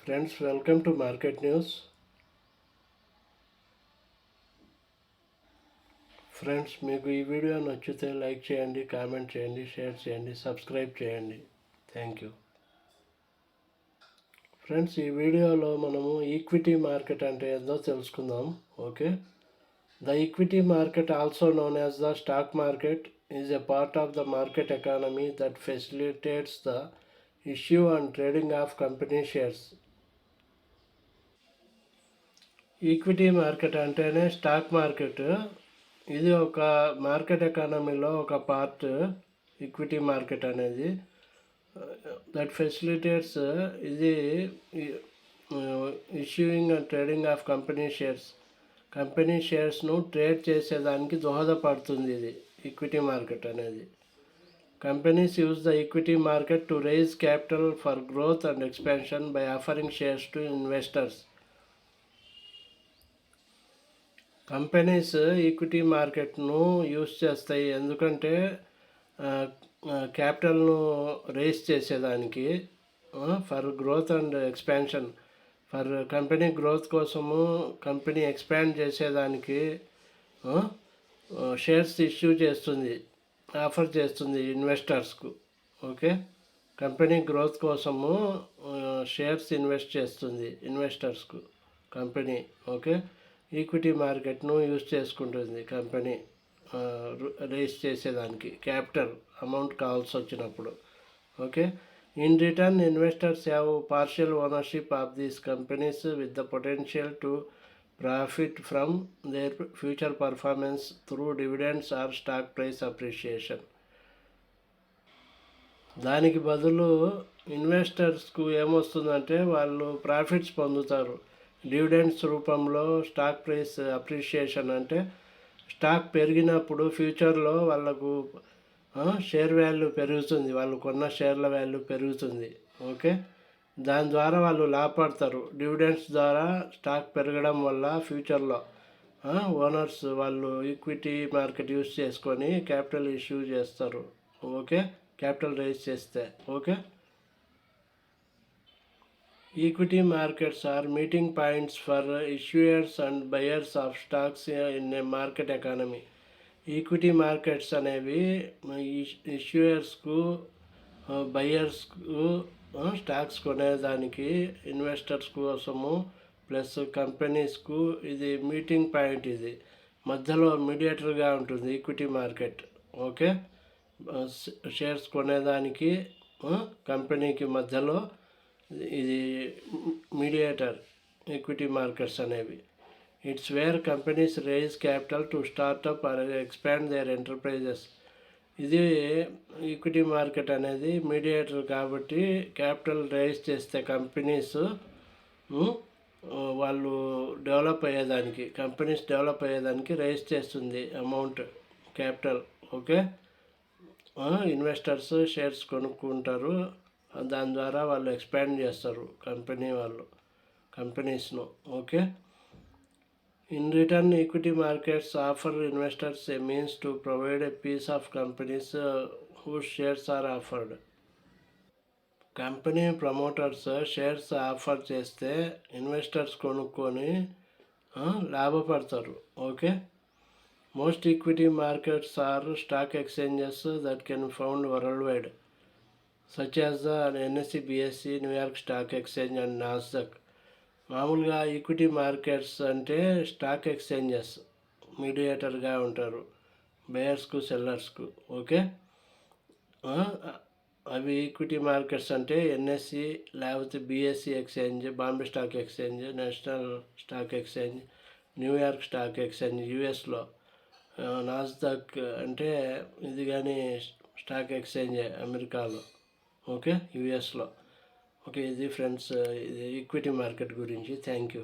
Friends, welcome to Market News. Friends, మీకు ఈ video నచ్చితే లైక్ చేయండి, కామెంట్ చేయండి, షేర్ చేయండి, సబ్స్క్రైబ్ చేయండి. Thank you. ఫ్రెండ్స్, ఈ వీడియోలో మనము ఈక్విటీ మార్కెట్ అంటే ఏందో తెలుసుకుందాం. Okay. The equity market, also known as the stock market, is a part of the market economy that facilitates the issue and trading of company shares. Equity market అంటేనే stock market. ఇది ఒక market ఎకానమీలో ఒక part. Equity market అనేది that facilitates ఇది issuing and trading of company shares. Company షేర్స్ను trade చేసేదానికి దోహదపడుతుంది ఇది ఈక్విటీ మార్కెట్ అనేది. Companies use the equity market to raise capital for growth and expansion by offering shares to investors. Companies equity మార్కెట్ను use చేస్తాయి ఎందుకంటే క్యాపిటల్ను రేస్ చేసేదానికి, for growth and expansion, for company growth కోసము, కంపెనీ ఎక్స్పాండ్ చేసేదానికి shares issue చేస్తుంది, offer చేస్తుంది ఇన్వెస్టర్స్కు. ఓకే. కంపెనీ గ్రోత్ కోసము షేర్స్ ఇన్వెస్ట్ చేస్తుంది ఇన్వెస్టర్స్కు కంపెనీ. ఓకే. ఈక్విటీ మార్కెట్ను యూజ్ చేసుకుంటుంది కంపెనీ రేస్ చేసేదానికి, క్యాపిటల్ అమౌంట్ కావాల్సి వచ్చినప్పుడు. Okay. In return, investors have partial ownership of these companies with the potential to profit from their future performance through dividends or stock price appreciation. దానికి బదులు ఇన్వెస్టర్స్కు ఏమొస్తుందంటే వాళ్ళు ప్రాఫిట్స్ పొందుతారు డివిడెండ్స్ రూపంలో. స్టాక్ ప్రైస్ అప్రిషియేషన్ అంటే స్టాక్ పెరిగినప్పుడు ఫ్యూచర్లో వాళ్ళకు షేర్ వాల్యూ పెరుగుతుంది, వాళ్ళు కొన్న షేర్ల వాల్యూ పెరుగుతుంది. ఓకే. దాని ద్వారా వాళ్ళు లాభపడతారు. డివిడెండ్స్ ద్వారా స్టాక్ పెరగడం వల్ల ఫ్యూచర్లో ఓనర్స్ వాళ్ళు ఈక్విటీ మార్కెట్ యూస్ చేసుకొని క్యాపిటల్ ఇష్యూ చేస్తారు. ఓకే. క్యాపిటల్ రైజ్ చేస్తే. Okay. Equity markets are meeting points for issuers and buyers of stocks in a market economy. Equity markets అనేవి ఇష్యూయర్స్కు, బయర్స్కు, స్టాక్స్ కొనేదానికి, ఇన్వెస్టర్స్ కోసము, ప్లస్ కంపెనీస్కు ఇది మీటింగ్ పాయింట్. ఇది మధ్యలో మీడియేటర్గా ఉంటుంది ఈక్విటీ మార్కెట్. ఓకే. షేర్స్ కొనేదానికి కంపెనీకి మధ్యలో ఇది మీడియేటర్ ఈక్విటీ మార్కెట్స్ అనేవి. It's where companies raise capital to start up or expand their enterprises. ఇది ఈక్విటీ మార్కెట్ అనేది మీడియేటర్ కాబట్టి క్యాపిటల్ రైజ్ చేస్తే కంపెనీస్ వాళ్ళు డెవలప్ అయ్యేదానికి, కంపెనీస్ డెవలప్ అయ్యేదానికి రైజ్ చేస్తుంది amount, capital. Okay. Investors shares కొనుక్కుంటారు, దాని ద్వారా వాళ్ళు ఎక్స్పాండ్ చేస్తారు కంపెనీస్ను. Okay. In return, equity markets offer investors a means to provide a piece of companies whose shares are offered. Company promoters shares offer చేస్తే investors కొనుక్కొని లాభపడతారు. Okay. Most equity markets are stock exchanges that can found worldwide, such as the NSE, BSE, New York stock exchange and Nasdaq. మామూలుగా equity markets అంటే stock exchanges మీడియేటర్గా ఉంటారు బయర్స్కు, సెల్లర్స్కు. Okay. అవి ఈక్విటీ మార్కెట్స్ అంటే ఎన్ఎస్సి, లేకపోతే BSC exchange, Bombay stock exchange, national stock exchange, New York stock exchange యుఎస్లో, నాస్డాక్ అంటే ఇది కానీ స్టాక్ ఎక్స్చేంజ్ అమెరికాలో. ఓకే. యుఎస్లో. ఓకే. ఇది ఫ్రెండ్స్, ఇది ఈక్విటీ మార్కెట్ గురించి. Thank you.